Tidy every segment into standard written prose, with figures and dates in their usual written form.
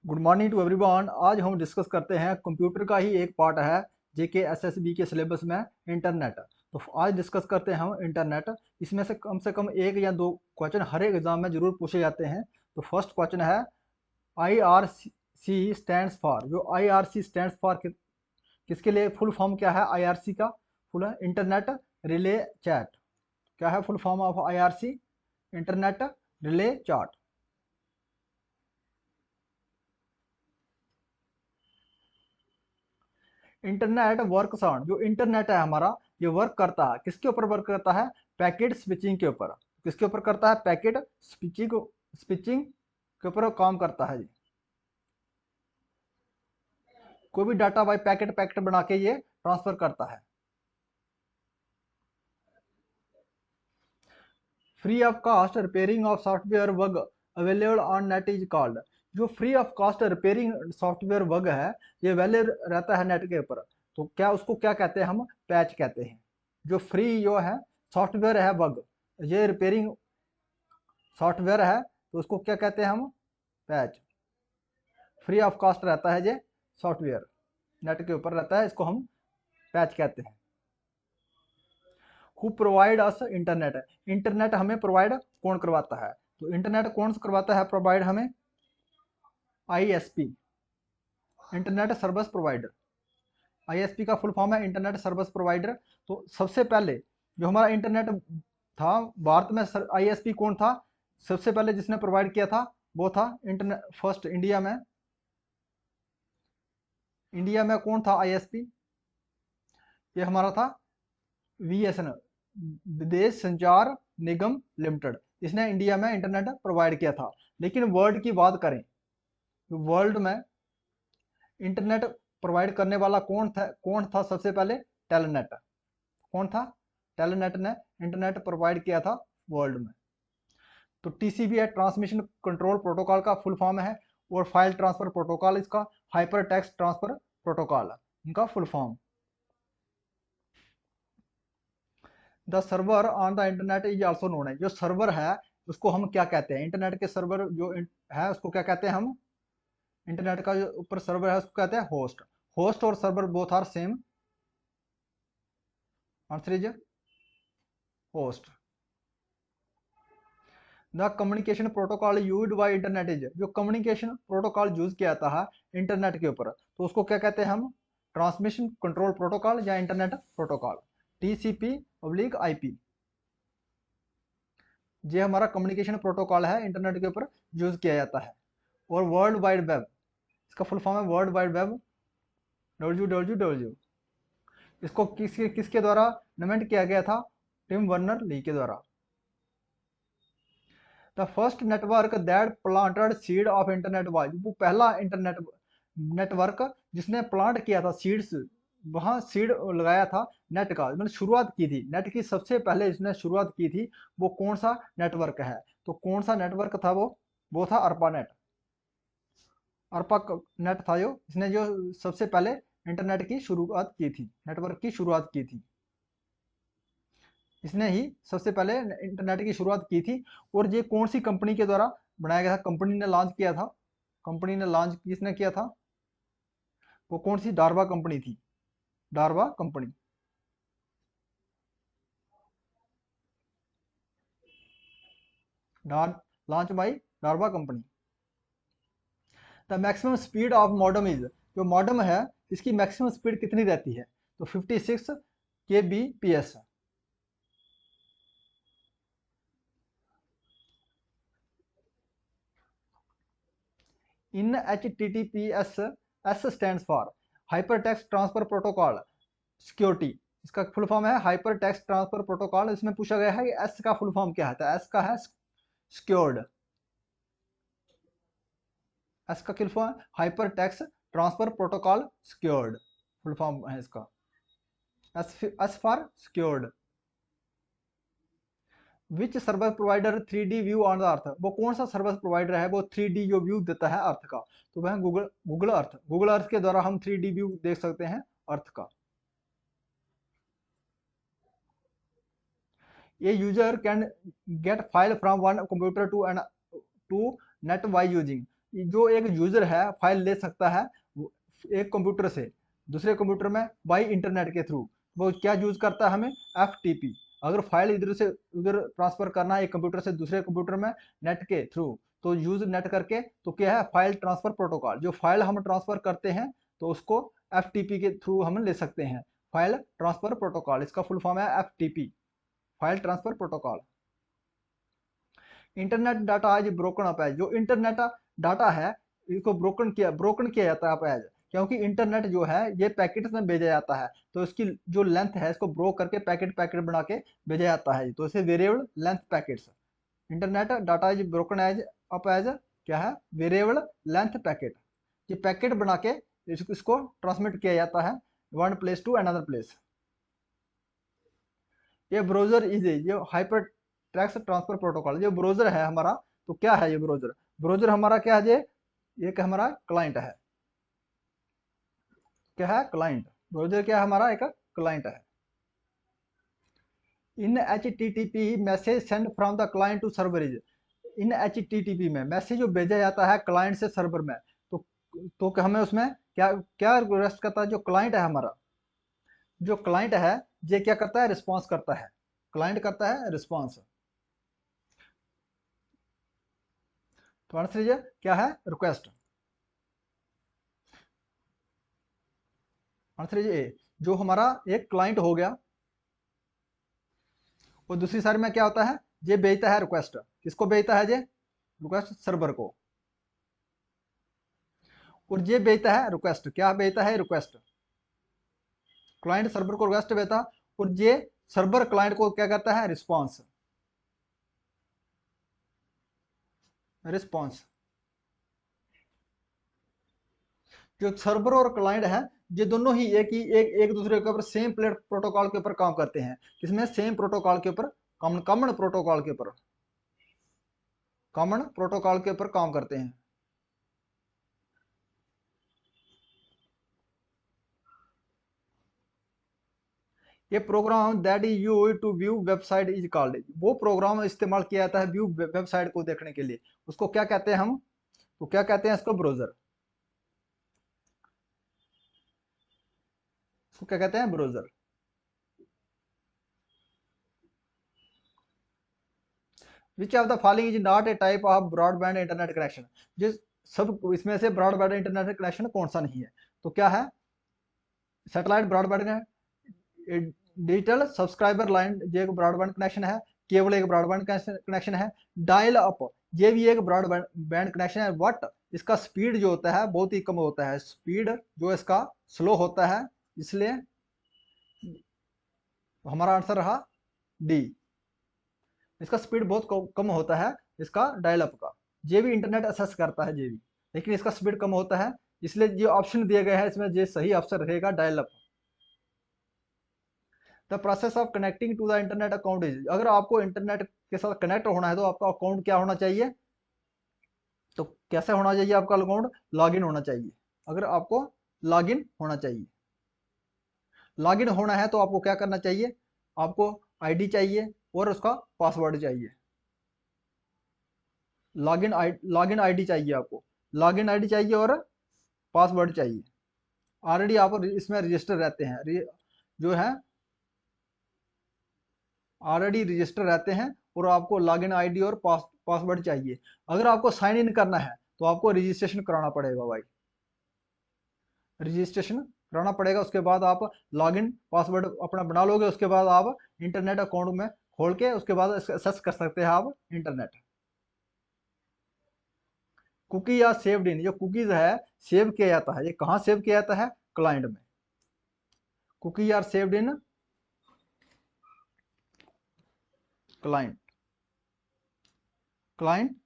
Good morning to everyone. आज हम discuss करते हैं कंप्यूटर का ही एक पार्ट है जेके एसएसबी के सिलेबस में इंटरनेट। तो आज डिस्कस करते हैं हम इंटरनेट। इसमें से कम एक या दो क्वेश्चन हर एक एग्जाम में जरूर पूछे जाते हैं। तो फर्स्ट क्वेश्चन है I R C stands for. जो I R C stands for किसके लिए फुल फॉर्म क्या है? आई आर सी का फुल है इंटरनेट रिले चैट। क्या है full form of I R C? Internet relay chat. Internet works on. जो इंटरनेट है हमारा, ये वर्क करता है किसके ऊपर? वर्क करता है पैकेट स्विचिंग के ऊपर। किसके ऊपर करता है? पैकेट स्विचिंग के ऊपर काम करता है जी। कोई भी डाटा बाई पैकेट पैकेट बना के ये ट्रांसफर करता है। Free of cost repairing of software bug available on net is called. जो free of cost repairing software bug है, ये अवेलेबल रहता है नेट के ऊपर, तो क्या उसको क्या कहते हैं? हम पैच कहते हैं। जो फ्री जो है सॉफ्टवेयर है बग, ये रिपेयरिंग सॉफ्टवेयर है, तो उसको क्या कहते हैं हम? पैच। फ्री ऑफ कॉस्ट रहता है ये सॉफ्टवेयर, नेट के ऊपर रहता है, इसको हम पैच कहते हैं। Who provide us internet. Internet हमें प्रोवाइड कौन करवाता है? तो इंटरनेट कौन करवाता है प्रोवाइड हमें? ISP, internet service provider. ISP का फुल फॉर्म है इंटरनेट सर्विस प्रोवाइडर। तो सबसे पहले जो हमारा इंटरनेट था भारत में, आईएसपी कौन था? सबसे पहले जिसने प्रोवाइड किया था वो था इंटरनेट फर्स्ट इंडिया में कौन था आईएसपी? ये हमारा था वीएसएनएल, विदेश संचार निगम लिमिटेड। इसने इंडिया में इंटरनेट प्रोवाइड किया था। लेकिन वर्ल्ड की बात करें, वर्ल्ड में इंटरनेट प्रोवाइड करने वाला कौन था सबसे पहले? टेलनेट। कौन था? टेलनेट ने इंटरनेट प्रोवाइड किया था वर्ल्ड में। तो टीसीपी है ट्रांसमिशन कंट्रोल प्रोटोकॉल का फुल फॉर्म है, और फाइल ट्रांसफर प्रोटोकॉल इसका हाइपर टेक्स्ट ट्रांसफर प्रोटोकॉल इनका full form. The server on the internet is also known है। जो सर्वर है उसको हम क्या कहते हैं? इंटरनेट के सर्वर जो है उसको क्या कहते हैं हम? इंटरनेट का जो ऊपर सर्वर है उसको कहते हैं होस्ट। होस्ट और server both are same. Answer is host. The communication protocol used by internet is. जो कम्युनिकेशन प्रोटोकॉल यूज किया जाता है इंटरनेट के ऊपर, तो उसको क्या कहते हैं हम? ट्रांसमिशन कंट्रोल प्रोटोकॉल या internet protocol, TCP oblique IP. ये हमारा कम्युनिकेशन प्रोटोकॉल है, इंटरनेट के ऊपर यूज किया जाता है। और वर्ल्ड वाइड वेब, इसका फुल फॉर्म है वर्ल्ड वाइड वेब, डब्ल्यू। इसको किसके किसके द्वारा इन्वेंट किया गया था? टिम वर्नर ली के द्वारा। The first network that planted seed of internet was. वो पहला इंटरनेट नेटवर्क जिसने प्लांट किया था सीड्स, वहां सीड लगाया था नेट का, मतलब शुरुआत की थी नेट की, सबसे पहले जिसने शुरुआत की थी वो कौन सा नेटवर्क है? तो कौन सा नेटवर्क था वो था अर्पा नेट। अर्पा नेट था जो इसने जो सबसे पहले इंटरनेट की शुरुआत की थी, नेटवर्क की शुरुआत की थी। इसने ही सबसे पहले इंटरनेट की शुरुआत की थी। और ये कौन सी कंपनी के द्वारा बनाया गया था? कंपनी ने लॉन्च किया था। कंपनी ने लॉन्च किसने किया था? वो कौन सी डारवा कंपनी थी? DARPA company. डार launch by DARPA company. The maximum speed of modem is. जो मॉडम है इसकी मैक्सिमम स्पीड कितनी रहती है? तो 56 K B P S. In H T T P S, S stand for hyper text transfer protocol security. इसका full form है hyper text transfer protocol. इसमें पूछा गया है कि एस का फुल फॉर्म क्या है? तो एस का है सिक्योर्ड। एस का full form hyper text transfer protocol secured, full form है इसका। S for secured. Which service provider 3D view on the earth. वो कौन सा सर्विस प्रोवाइडर है वो 3D जो व्यू देता है अर्थ का? तो वह Google Google Earth. Google Earth के द्वारा हम 3D व्यू देख सकते हैं अर्थ का। ये user can get file from one computer to net by using. जो एक यूजर है फाइल ले सकता है एक कंप्यूटर से दूसरे कंप्यूटर में बाई इंटरनेट के थ्रू। वो क्या यूज करता है, हमें एफ। अगर फाइल इधर से उधर ट्रांसफर करना है एक कंप्यूटर से दूसरे कंप्यूटर में नेट के थ्रू, तो यूज नेट करके, तो क्या है, फाइल ट्रांसफर प्रोटोकॉल। जो फाइल हम ट्रांसफर करते हैं तो उसको एफ के थ्रू हम ले सकते हैं। फाइल ट्रांसफर प्रोटोकॉल, इसका फुल फॉर्म है F, file transfer protocol. Internet data आज ब्रोकन अप है। जो इंटरनेट डाटा है इसको ब्रोकन किया जाता है आज, क्योंकि इंटरनेट जो है ये पैकेट में भेजा जाता है, तो इसकी जो लेंथ है इसको ब्रोक करके पैकेट पैकेट बना के भेजा जाता है, तो इसे variable length packets. Internet data is broken as up as क्या है, वेरिएबल लेंथ पैकेट। ये पैकेट बना के इसको ट्रांसमिट किया जाता है one place to another place. ये ब्राउजर इज ये हाइपर टेक्स्ट ट्रांसफर प्रोटोकॉल। जो ब्राउजर है हमारा, तो क्या है ये ब्राउजर, ब्राउजर हमारा क्या है, ये क्या हमारा क्लाइंट है। क्या है, क्लाइंट। ब्राउजर क्या है, हमारा एक क्लाइंट है। In HTTP message send from the client to server is. इन HTTP में मैसेज जो भेजा जाता है क्लाइंट से सर्वर में, तो हमें उसमें क्या क्या रिक्वेस्ट करता है, जो क्लाइंट है हमारा, जो क्लाइंट है ये क्या करता है, रिस्पॉन्स करता है। क्लाइंट करता है रिस्पॉन्स। तो आंसर क्या है, रिक्वेस्ट। Answer A. जो हमारा एक क्लाइंट हो गया, और दूसरी साइड में क्या होता है, ये भेजता है रिक्वेस्ट। किसको भेजता है, ये रिक्वेस्ट सर्वर को। और ये भेजता है रिक्वेस्ट, क्या भेजता है, रिक्वेस्ट। क्लाइंट सर्वर को रिक्वेस्ट भेजता है, और ये सर्वर क्लाइंट को क्या करता है, रिस्पॉन्स। रिस्पॉन्स। जो सर्वर और क्लाइंट है, ये दोनों ही एक दूसरे के ऊपर सेम प्लेट प्रोटोकॉल के ऊपर काम करते हैं। इसमें सेम प्रोटोकॉल के ऊपर, कॉमन प्रोटोकॉल के ऊपर, कॉमन प्रोटोकॉल के ऊपर काम करते हैं। ये program that is used to view website is called. वो प्रोग्राम इस्तेमाल किया जाता है व्यू वेबसाइट को देखने के लिए, उसको क्या कहते हैं हम, तो क्या कहते हैं इसको, ब्राउजर। इसको क्या कहते हैं, browser. Which of the following is not a type of broadband internet connection. जिस सब इसमें से ब्रॉडबैंड इंटरनेट कनेक्शन कौन सा नहीं है, तो क्या है, सैटेलाइट ब्रॉडबैंड है, डिजिटल सब्सक्राइबर लाइन ये एक ब्रॉडबैंड कनेक्शन है, केवल एक ब्रॉडबैंड कनेक्शन है। डायल अप ये भी एक ब्रॉडबैंड कनेक्शन है, बट इसका स्पीड जो होता है बहुत ही कम होता है, स्पीड जो इसका स्लो होता है, इसलिए हमारा आंसर रहा डी। इसका स्पीड बहुत कम होता है, इसका डायल अप का। ये भी इंटरनेट एक्सेस करता है ये भी, लेकिन इसका स्पीड कम होता है, इसलिए जो ऑप्शन दिए गए हैं इसमें ये सही ऑप्शन रहेगा, dial up. The process of connecting to the internet account is. अगर आपको इंटरनेट के साथ कनेक्ट होना है तो आपका अकाउंट क्या होना चाहिए, तो कैसे होना चाहिए आपका अकाउंट, लॉगिन होना चाहिए। अगर आपको लॉगिन होना चाहिए, लॉगिन होना है तो आपको क्या करना चाहिए, आपको आईडी चाहिए और उसका पासवर्ड चाहिए। लॉगिन आईडी चाहिए आपको, लॉगिन आईडी चाहिए और पासवर्ड चाहिए। ऑलरेडी आप इसमें रजिस्टर रहते हैं, जो है ऑलरेडी रजिस्टर रहते हैं, और आपको लॉगिन आईडी और पासवर्ड चाहिए। अगर आपको साइन इन करना है तो आपको रजिस्ट्रेशन कराना पड़ेगा भाई, रजिस्ट्रेशन कराना पड़ेगा। उसके बाद आप लॉगिन पासवर्ड अपना बना लोगे, उसके बाद आप इंटरनेट अकाउंट में खोल के उसके बाद एक्सेस कर सकते हैं आप इंटरनेट। कुकी या सेव्ड इन, जो कुकीज है सेव किया जाता है, ये कहाँ सेव किया जाता है, क्लाइंट में। Cookie are saved in client, client.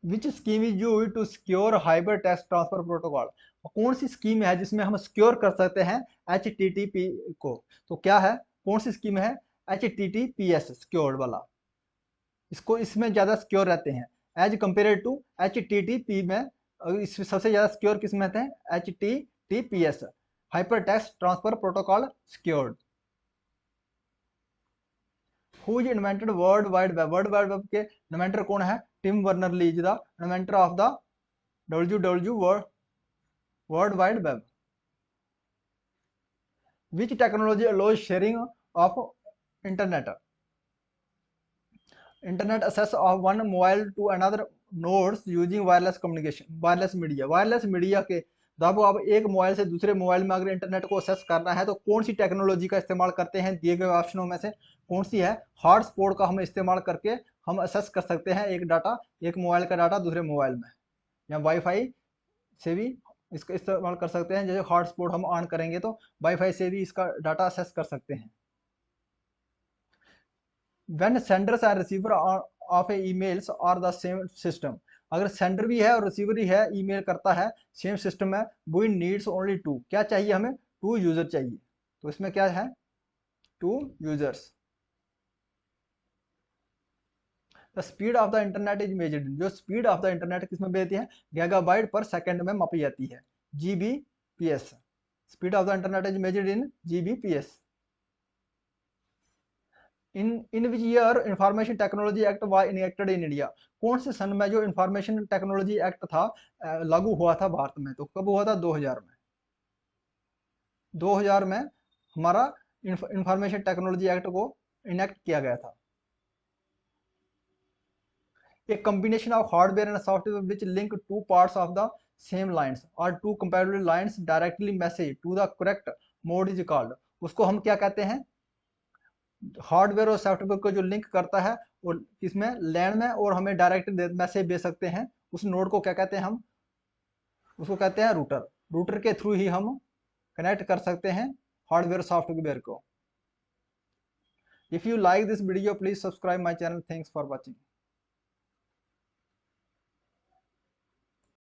Which scheme is used to secure hyper text transfer protocol. कौन सी स्कीम है जिसमें हम सिक्योर कर सकते हैं HTTP को, तो क्या है, कौन सी स्कीम है, HTTPS सिक्योर्ड वाला। इसको इसमें ज्यादा सिक्योर रहते हैं एज कंपेयर टू HTTP में। इसमें सबसे ज्यादा सिक्योर किस में रहते हैं, HTTPS hyper text transfer protocol secured. Who invented world wide web? World wide web के इन्वेंटर कौन है? Tim Berners Lee is the inventor of the WW world wide web. Which technology allows sharing of internet? Internet access of one mobile to another nodes using wireless communication, wireless media के जब आप एक mobile से दूसरे mobile में अगर internet को access करना है तो कौन सी टेक्नोलॉजी का इस्तेमाल करते हैं? दिए गए ऑप्शनों में से कौन सी है? हॉटस्पॉट का हम इस्तेमाल करके हम एक्सेस कर सकते हैं एक डाटा, एक मोबाइल का डाटा दूसरे मोबाइल में, या वाईफाई से भी इसका इस्तेमाल कर सकते हैं। जैसे हॉटस्पॉट हम ऑन करेंगे तो वाईफाई से भी इसका डाटा एक्सेस कर सकते हैं। when senders and receiver of a emails are the same system, अगर सेंडर भी है और रिसीवर ही है, ईमेल करता है, सेम सिस्टम है, वी नीड्स ओनली टू, क्या चाहिए हमें? टू यूजर चाहिए। तो इसमें क्या है? Two users. The speed of the internet is measured, जो स्पीड ऑफ द इंटरनेट किसमें भेजती है? गीगाबाइट पर सेकंड में मापी जाती है, GBPS. Speed of the internet is measured in GBPS. In which year information technology act was enacted in India? कौन से सन में जो इंफॉर्मेशन टेक्नोलॉजी एक्ट था लागू हुआ था भारत में? तो कब हुआ था? 2000 में। 2000 में हमारा इंफॉर्मेशन टेक्नोलॉजी एक्ट को इनेक्ट किया गया था। एक combination of hardware and software which link two parts of the same lines और two comparable lines directly message to the correct mode is called, उसको हम क्या कहते हैं? हार्डवेयर और सॉफ्टवेयर को जो लिंक करता है और इसमें लैन में और हमें डायरेक्ट मैसेज भेज सकते हैं, उस नोड को क्या कहते हैं हम? उसको कहते हैं रूटर। रूटर के थ्रू ही हम कनेक्ट कर सकते हैं हार्डवेयर सॉफ्टवेयर को। If you like this video please subscribe my channel. Thanks for watching.